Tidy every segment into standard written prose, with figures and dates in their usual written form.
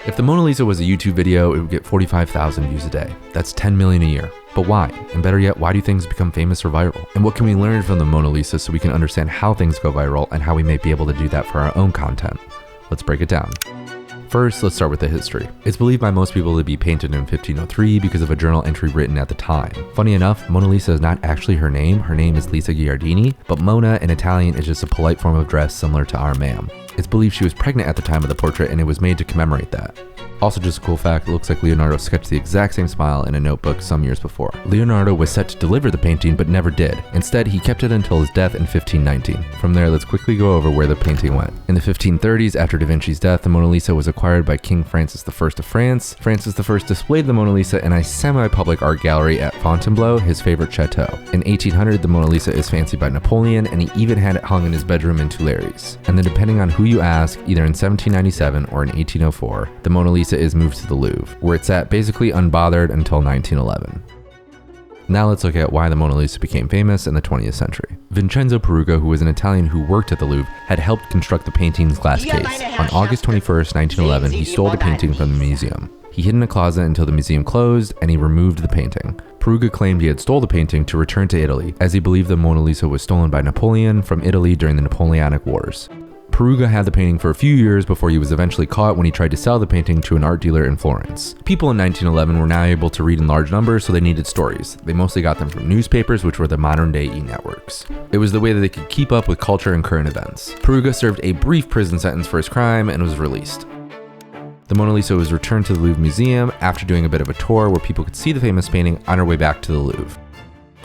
If the Mona Lisa was a YouTube video, it would get 45,000 views a day. That's 10 million a year. But why? And better yet, why do things become famous or viral? And what can we learn from the Mona Lisa so we can understand how things go viral and how we may be able to do that for our own content? Let's break it down. First, let's start with the history. It's believed by most people to be painted in 1503 because of a journal entry written at the time. Funny enough, Mona Lisa is not actually her name is Lisa Ghiardini, but Mona in Italian is just a polite form of dress similar to our ma'am. It's believed she was pregnant at the time of the portrait and it was made to commemorate that. Also, just a cool fact, it looks like Leonardo sketched the exact same smile in a notebook some years before. Leonardo was set to deliver the painting but never did. Instead, he kept it until his death in 1519. From there, let's quickly go over where the painting went. In the 1530s, after Da Vinci's death, the Mona Lisa was acquired by King Francis I of France. Francis I displayed the Mona Lisa in a semi-public art gallery at Fontainebleau, his favorite chateau. In 1800, the Mona Lisa is fancied by Napoleon, and he even had it hung in his bedroom in Tuileries. And then depending on who you ask, either in 1797 or in 1804, the Mona Lisa is moved to the Louvre, where it's at basically unbothered until 1911. Now let's look at why the Mona Lisa became famous in the 20th century. Vincenzo Perugga, who was an Italian who worked at the Louvre, had helped construct the painting's glass case. On August 21st, 1911, he stole the painting from the museum. He hid in a closet until the museum closed, and he removed the painting. Perugga claimed he had stole the painting to return to Italy, as he believed the Mona Lisa was stolen by Napoleon from Italy during the Napoleonic Wars. Perugga had the painting for a few years before he was eventually caught when he tried to sell the painting to an art dealer in Florence. People in 1911 were now able to read in large numbers, so they needed stories. They mostly got them from newspapers, which were the modern-day e-networks. It was the way that they could keep up with culture and current events. Perugga served a brief prison sentence for his crime and was released. The Mona Lisa was returned to the Louvre Museum after doing a bit of a tour where people could see the famous painting on her way back to the Louvre.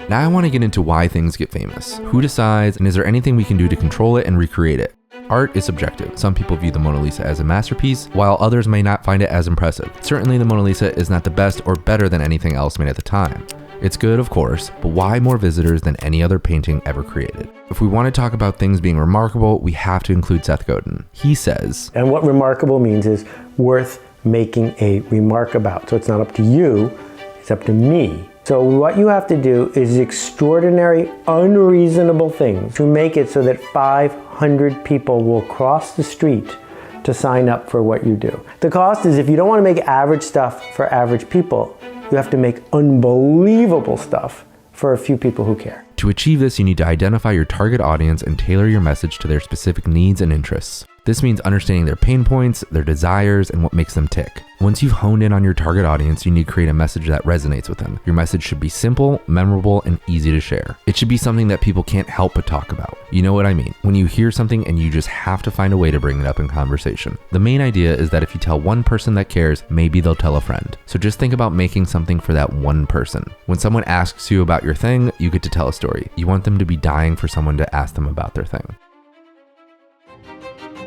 Now I want to get into why things get famous. Who decides, and is there anything we can do to control it and recreate it? Art is subjective. Some people view the Mona Lisa as a masterpiece, while others may not find it as impressive. Certainly the Mona Lisa is not the best or better than anything else made at the time. It's good, of course, but why more visitors than any other painting ever created? If we want to talk about things being remarkable, we have to include Seth Godin. He says, and what remarkable means is worth making a remark about. So it's not up to you, it's up to me. So what you have to do is extraordinary, unreasonable things to make it so that 500 people will cross the street to sign up for what you do. The cost is, if you don't want to make average stuff for average people, you have to make unbelievable stuff for a few people who care. To achieve this, you need to identify your target audience and tailor your message to their specific needs and interests. This means understanding their pain points, their desires, and what makes them tick. Once you've honed in on your target audience, you need to create a message that resonates with them. Your message should be simple, memorable, and easy to share. It should be something that people can't help but talk about. You know what I mean? When you hear something and you just have to find a way to bring it up in conversation. The main idea is that if you tell one person that cares, maybe they'll tell a friend. So just think about making something for that one person. When someone asks you about your thing, you get to tell a story. You want them to be dying for someone to ask them about their thing.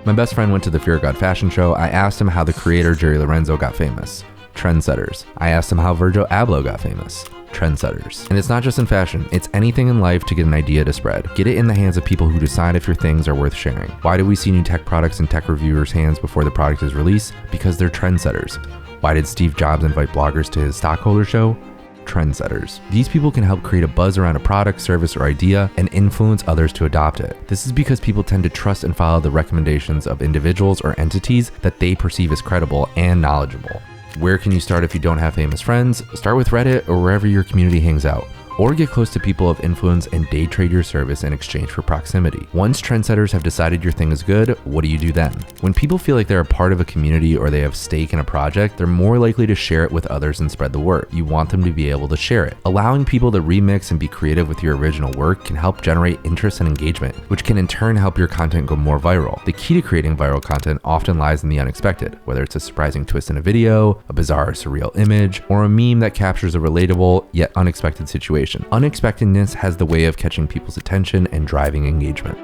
My best friend went to the Fear of God fashion show. I asked him how the creator Jerry Lorenzo got famous. Trendsetters. I asked him how Virgil Abloh got famous. Trendsetters. And it's not just in fashion, it's anything in life to get an idea to spread. Get it in the hands of people who decide if your things are worth sharing. Why do we see new tech products in tech reviewers' hands before the product is released? Because they're trendsetters. Why did Steve Jobs invite bloggers to his stockholder show? Trendsetters. These people can help create a buzz around a product, service, or idea and influence others to adopt it. This is because people tend to trust and follow the recommendations of individuals or entities that they perceive as credible and knowledgeable. Where can you start if you don't have famous friends? Start with Reddit or wherever your community hangs out. Or get close to people of influence and day trade your service in exchange for proximity. Once trendsetters have decided your thing is good, what do you do then? When people feel like they're a part of a community or they have stake in a project, they're more likely to share it with others and spread the word. You want them to be able to share it. Allowing people to remix and be creative with your original work can help generate interest and engagement, which can in turn help your content go more viral. The key to creating viral content often lies in the unexpected, whether it's a surprising twist in a video, a bizarre or surreal image, or a meme that captures a relatable yet unexpected situation. Unexpectedness has the way of catching people's attention and driving engagement.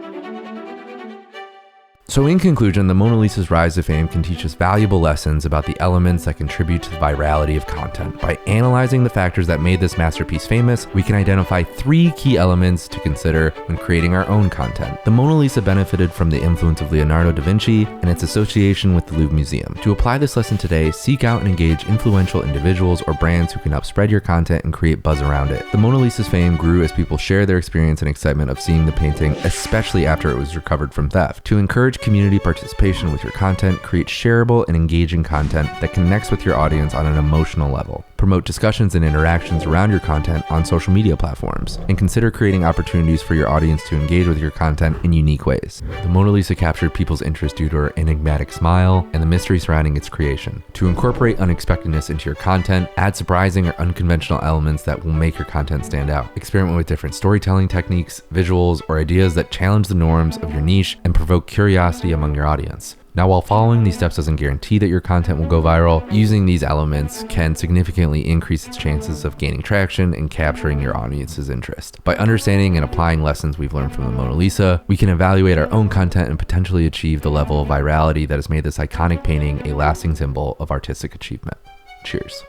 So in conclusion, the Mona Lisa's rise to fame can teach us valuable lessons about the elements that contribute to the virality of content. By analyzing the factors that made this masterpiece famous, we can identify 3 key elements to consider when creating our own content. The Mona Lisa benefited from the influence of Leonardo da Vinci and its association with the Louvre Museum. To apply this lesson today, seek out and engage influential individuals or brands who can help spread your content and create buzz around it. The Mona Lisa's fame grew as people shared their experience and excitement of seeing the painting, especially after it was recovered from theft. To encourage Encourage community participation with your content. Create shareable and engaging content that connects with your audience on an emotional level. Promote discussions and interactions around your content on social media platforms. And consider creating opportunities for your audience to engage with your content in unique ways. The Mona Lisa captured people's interest due to her enigmatic smile and the mystery surrounding its creation. To incorporate unexpectedness into your content, add surprising or unconventional elements that will make your content stand out. Experiment with different storytelling techniques, visuals, or ideas that challenge the norms of your niche and provoke curiosity among your audience. Now, while following these steps doesn't guarantee that your content will go viral, using these elements can significantly increase its chances of gaining traction and capturing your audience's interest. By understanding and applying lessons we've learned from the Mona Lisa, we can evaluate our own content and potentially achieve the level of virality that has made this iconic painting a lasting symbol of artistic achievement. Cheers.